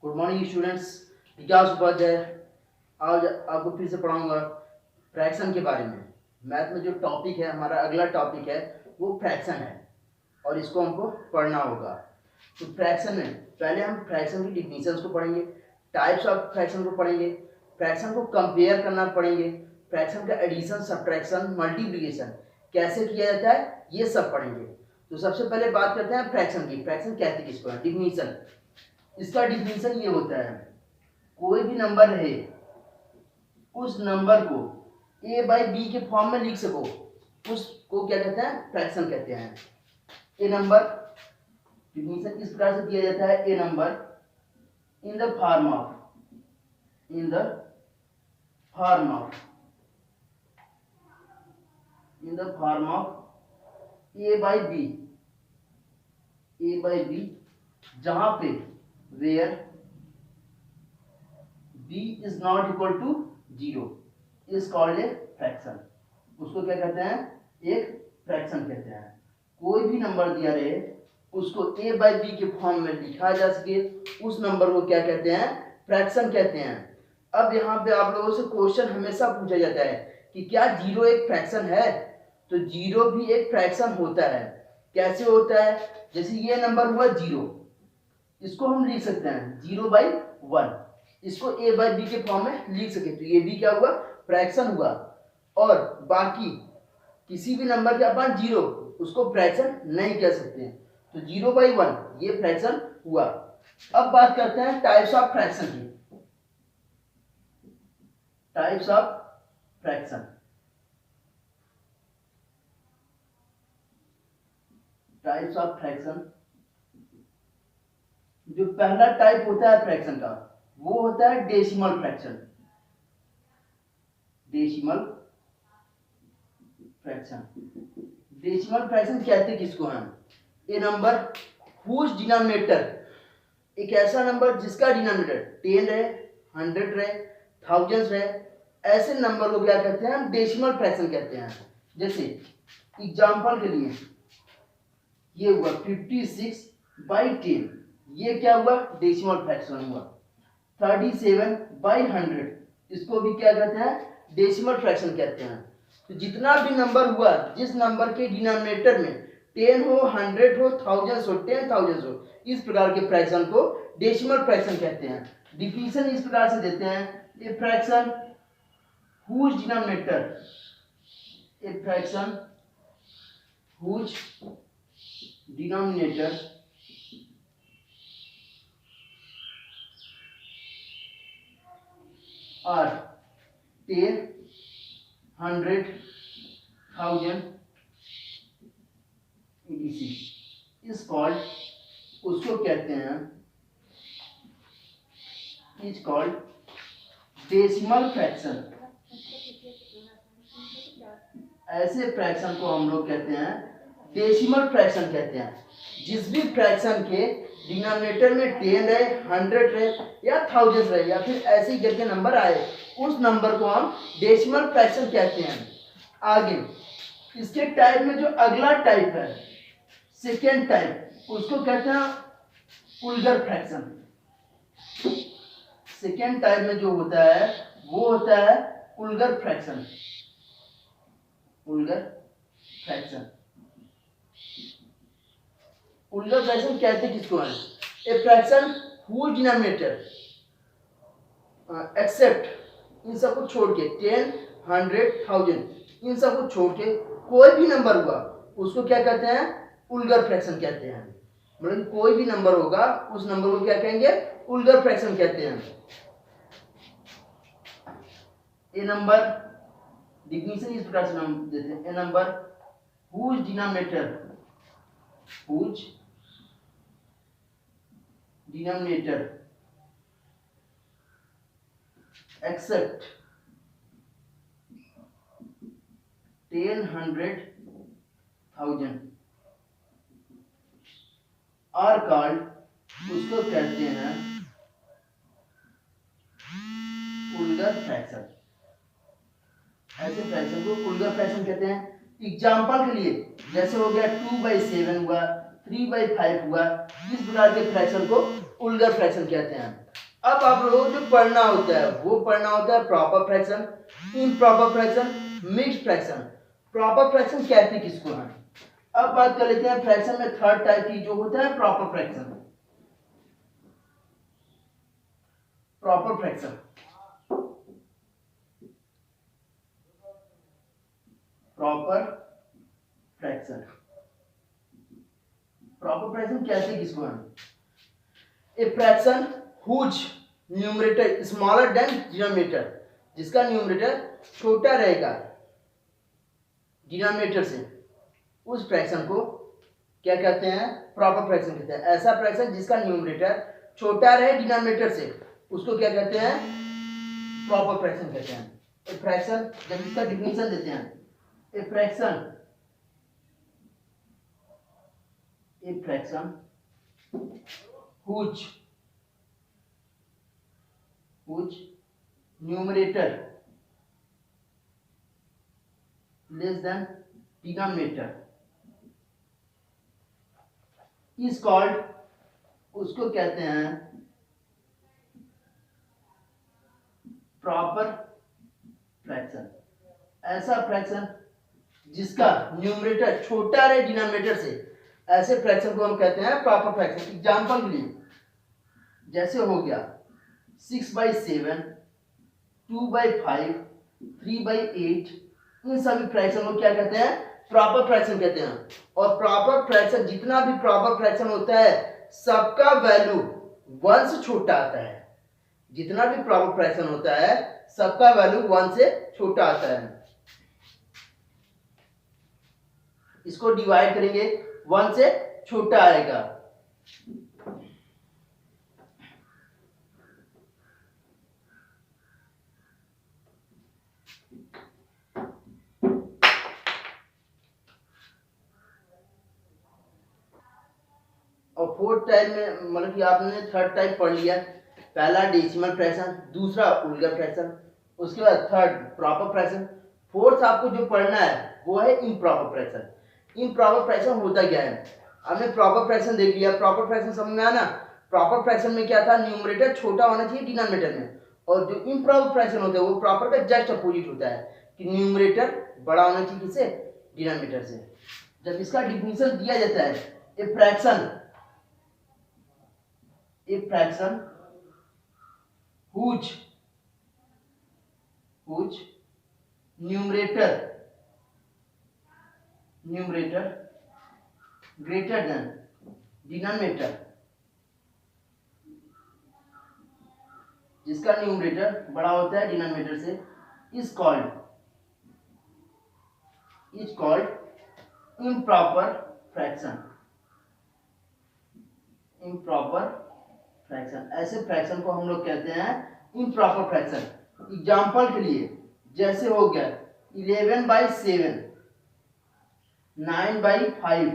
Good morning students, विकास उपाध्याय। आज आपको फिर से पढ़ाऊंगा फ्रैक्शन के बारे में। मैथ में जो टॉपिक है, हमारा अगला टॉपिक है वो फ्रैक्शन है और इसको हमको पढ़ना होगा। तो फ्रैक्शन में पहले हम फ्रैक्शन की डिफिनीशंस को पढ़ेंगे, टाइप्स ऑफ फ्रैक्शन को पढ़ेंगे, फ्रैक्शन को कंपेयर करना पढ़ेंगे, फ्रैक्शन का एडिशन, सब्ट्रैक्शन, मल्टीप्लिकेशन कैसे किया जाता है ये सब पढ़ेंगे। तो सबसे पहले बात करते हैं फ्रैक्शन की। फ्रैक्शन कहते किसको है? डिफिनीशन। इसका डिफिनीशन ये होता है, कोई भी नंबर है उस नंबर को a बाई बी के फॉर्म में लिख सको, उसको क्या कहते हैं? फ्रैक्शन कहते हैं। ए नंबर, डिफिनीशन इस प्रकार से दिया जाता है, a number in the form of A by B जहां पे where b is not equal to 0 is called a fraction। उसको क्या कहते हैं? एक फ्रैक्शन कहते हैं। कोई भी नंबर दिया रहे उसको a बाई बी के फॉर्म में लिखा जा सके, उस नंबर को क्या कहते हैं? फ्रैक्शन कहते हैं। अब यहाँ पे आप लोगों से क्वेश्चन हमेशा पूछा जाता है कि क्या 0 एक फ्रैक्शन है? तो 0 भी एक फ्रैक्शन होता है। कैसे होता है? जैसे ये नंबर हुआ 0, इसको हम लिख सकते हैं 0/1, इसको a बाई बी के फॉर्म में लिख सके तो ये भी क्या हुआ? फ्रैक्शन हुआ। और बाकी किसी भी नंबर के अपन 0 उसको फ्रैक्शन नहीं कह सकते, तो 0/1 ये फ्रैक्शन हुआ। अब बात करते हैं टाइप्स ऑफ फ्रैक्शन की। टाइप्स ऑफ फ्रैक्शन, जो पहला टाइप होता है फ्रैक्शन का वो होता है डेसिमल फ्रैक्शन। डेसिमल फ्रैक्शन कहते किसको हैं? ए नंबर हुज डिनोमिनेटर, एक ऐसा नंबर जिसका डिनोमिनेटर 10 रहे, 100 रहे, थाउजेंड्स रहे, ऐसे नंबर को क्या कहते हैं? हम डेसिमल फ्रैक्शन कहते हैं। जैसे एग्जांपल के लिए ये हुआ 56/10, ये क्या हुआ? डेसिमल फ्रैक्शन हुआ। 37/100, इसको भी क्या कहते हैं? डेसिमल फ्रैक्शन कहते हैं। तो जितना भी नंबर हुआ, जिस नंबर के डिनोमिनेटर में 10 हो, 100 हो, थाउजेंड्स हो, 10,000 हो, इस प्रकार के फ्रैक्शन को डेसिमल फ्रैक्शन कहते हैं। डिफिनीशन इस प्रकार से देते हैं, a fraction whose denominator are 10, 100, 1000 etc is called, उसको कहते हैं, is called डेसिमल फ्रैक्शन। ऐसे फ्रैक्शन को हम लोग कहते हैं डेसिमल फ्रैक्शन कहते हैं। जिस भी फ्रैक्शन के डिनोमिनेटर में 10 रहे, 100 रहे या थाउजेंड रहे या फिर ऐसे ही करके नंबर आए, उस नंबर को हम डेसिमल फ्रैक्शन कहते हैं। आगे इसके टाइप में जो अगला टाइप है, सेकेंड टाइप, उसको कहते हैं वुल्गर फ्रैक्शन। सेकेंड टाइप में जो होता है वो होता है वुल्गर फ्रैक्शन। वुल्गर फ्रैक्शन कहते किसको है? A fraction whose denominator except, इन सबको छोड़ के 10, 100, 1000 इन सबको छोड़ के कोई भी नंबर हुआ उसको क्या कहते हैं? वुल्गर फ्रैक्शन कहते हैं। मतलब कोई भी नंबर होगा उस नंबर को क्या कहेंगे? वुल्गर फ्रैक्शन कहते हैं। ए नंबर, डिफिनीशन इस प्रकार से नाम देते हैं, a number whose denominator except 10, 100, 1000 are called, उसको कहते हैं वुल्गर फ्रैक्शन। ऐसे फ्रैक्शन को वुल्गर फ्रैक्शन कहते हैं। एग्जांपल के लिए जैसे हो गया 2/7 हुआ, 3/5 हुआ, इस प्रकार के फ्रैक्शन को वुल्गर फ्रैक्शन कहते हैं। अब आप लोगों को जो पढ़ना होता है वो पढ़ना होता है proper fraction, improper fraction, mixed fraction. Proper fraction कहते किसको है? अब बात कर लेते हैं फ्रैक्शन में थर्ड टाइप की जो होता है proper fraction. Proper fraction, proper fraction, proper fraction कहते किसको है? A fraction whose numerator smaller than denominator, जिसका न्यूमरेटर छोटा रहेगा डिनोमिनेटर से, उस फ्रैक्शन को क्या कहते हैं? प्रॉपर फ्रैक्शन कहते हैं। ऐसा फ्रैक्शन जिसका न्यूमरेटर छोटा रहे डिनोमिनेटर से, उसको क्या कहते हैं? प्रॉपर फ्रैक्शन कहते हैं। ए फ्रैक्शन, जब इसका डिफिनेशन देते हैं, a fraction, a fraction whose numerator less than denominator is called, उसको कहते हैं प्रॉपर फ्रैक्शन। ऐसा फ्रैक्शन जिसका न्यूमरेटर छोटा रहे डिनोमिनेटर से, ऐसे फ्रैक्शन को हम कहते हैं प्रॉपर फ्रैक्शन। एग्जांपल के लिए जैसे हो गया 6/7, 2/5, 3/8, इन सभी फ्रैक्शन को क्या कहते हैं? प्रॉपर फ्रैक्शन कहते हैं। और प्रॉपर फ्रैक्शन, जितना भी प्रॉपर फ्रैक्शन होता है सबका वैल्यू 1 से छोटा आता है। जितना भी प्रॉपर फ्रैक्शन होता है सबका वैल्यू 1 से छोटा आता है। इसको डिवाइड करेंगे 1 से छोटा आएगा। और फोर्थ टाइप में मतलब कि आपने थर्ड टाइप पढ़ लिया। पहला डेसिमल फ्रैक्शन, दूसरा वुल्गर फ्रैक्शन, उसके बाद थर्ड प्रॉपर फ्रैक्शन। फोर्थ आपको जो पढ़ना है वो है इम्प्रॉपर फ्रैक्शन। इम्प्रॉपर फ्रैक्शन होता क्या है? आपने प्रॉपर फ्रैक्शन देख लिया, प्रॉपर फ्रैक्शन समझ में आया ना? प्रॉपर फ्रैक्शन में क्या था? न्यूमरेटर छोटा होना चाहिए डिनोमिनेटर में। और जो इम्प्रॉपर फ्रैक्शन होता है वो प्रॉपर का जस्ट अपोजिट होता है कि न्यूमरेटर बड़ा होना चाहिए किससे? डिनोमिनेटर से। जब इसका डिफिनेशन दिया जाता है, a fraction, a fraction whose numerator greater than denominator, जिसका न्यूमरेटर बड़ा होता है डिनोमिनेटर से, is called improper fraction। improper fraction, ऐसे फ्रैक्शन को हम लोग कहते हैं इम्प्रॉपर फ्रैक्शन। एग्जांपल के लिए जैसे हो गया 11/7, 9/5,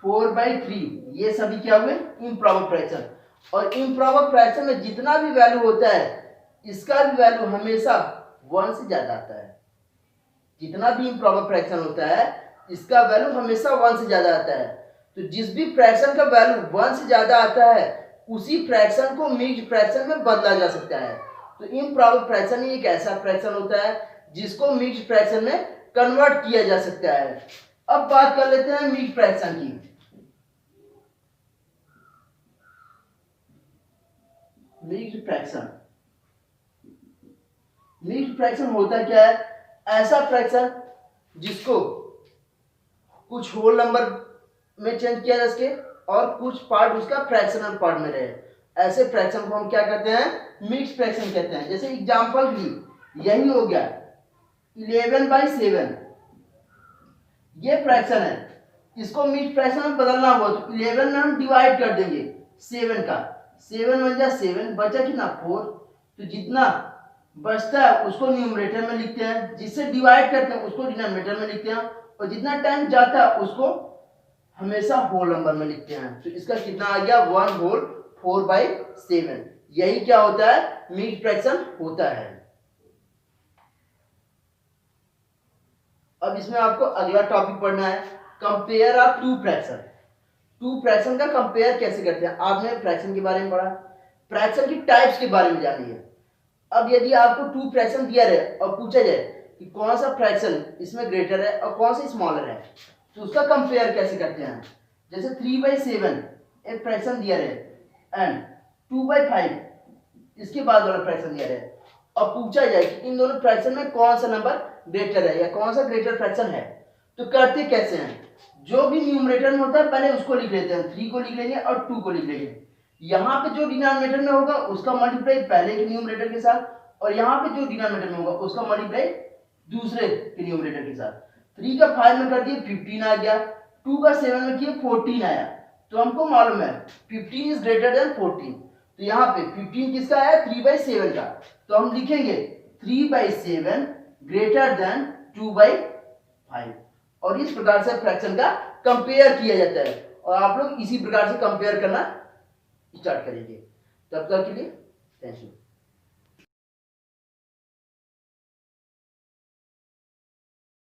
4/3, ये सभी क्या हुए? Improper fraction. और इम्प्रॉपर फ्रैक्शन में जितना भी वैल्यू होता है इसका भी वैल्यू हमेशा 1 से ज्यादा आता है। जितना भी इम्प्रॉपर फ्रैक्शन होता है इसका वैल्यू हमेशा 1 से ज्यादा आता है। तो जिस भी फ्रैक्शन का वैल्यू 1 से ज्यादा आता है उसी फ्रैक्शन को मिक्स्ड फ्रैक्शन में बदला जा सकता है। तो इम्प्रॉपर फ्रैक्शन एक ऐसा फ्रैक्शन होता है जिसको मिक्स्ड फ्रैक्शन में कन्वर्ट किया जा सकता है। अब बात कर लेते हैं मिक्स्ड फ्रैक्शन की। मिक्स्ड फ्रैक्शन होता क्या है? ऐसा फ्रैक्शन जिसको कुछ होल नंबर में चेंज किया जा सके और कुछ पार्ट उसका फ्रैक्शनल पार्ट में रहे, ऐसे फ्रैक्शन को हम क्या कहते हैं? मिक्स्ड फ्रैक्शन कहते हैं। जैसे एग्जांपल भी यही हो गया 11/7, ये फ्रैक्शन है, इसको मिक्स्ड फ्रैक्शन में बदलना हुआ तो 11 में हम डिवाइड कर देंगे 7 का, 7 1 जा 7, बचा कितना? 4। तो जितना बचता है उसको न्यूमरेटर में लिखते हैं, जिससे डिवाइड करते हैं उसको डिनोमिनेटर में लिखते हैं, और जितना टाइम जाता है उसको हमेशा होल नंबर में लिखते हैं। तो इसका कितना आ गया? 1 होल 4/7। यही क्या होता है? मिक्स्ड फ्रैक्शन होता है। अब इसमें आपको अगला टॉपिक पढ़ना है, compare of two fraction. Two fraction का कंपेयर कैसे करते हैं? आपने फ्रैक्शन के बारे में पढ़ा, फ्रैक्शन की टाइप्स के बारे में जानिए। अब यदि आपको टू फ्रैक्शन दिया रहे और पूछा जाए कि कौन सा फ्रैक्शन इसमें ग्रेटर है और कौन सा स्मॉलर है, तो उसका कंपेयर कैसे करते हैं। जैसे 3/7 एक फ्रैक्शन दिया रहे एंड 2/5 इसके बाद वाला फ्रैक्शन दिया रहे और पूछा जाए कि इन दोनों फ्रैक्शन में कौन सा नंबर ग्रेटर है या कौन सा ग्रेटर फ्रैक्शन है, तो करते कैसे हैं, जो भी न्यूमरेटर में होता है पहले उसको लिख लेते हैं, 3 को लिख लेंगे और 2 को लिख लेंगे। यहाँ पे जो डिनोमिनेटर में होगा उसका मल्टीप्लाई पहले के न्यूमरेटर के साथ, और यहाँ पे जो डिनोमिनेटर में होगा उसका मल्टीप्लाई दूसरे के न्यूमरेटर के साथ। 3 का 5 में कर दिए 15 आ गया, 2 का 7 में किए 14 आया। तो हमको मालूम है 15 इज ग्रेटर देन 14, तो यहाँ पे 15 किसका आया, 3/7 का, तो हम लिखेंगे 3/7 ग्रेटर देन 2/5। और इस प्रकार से फ्रैक्शन का कंपेयर किया जाता है और आप लोग इसी प्रकार से कंपेयर करना स्टार्ट करेंगे। तब तक के लिए थैंक यू।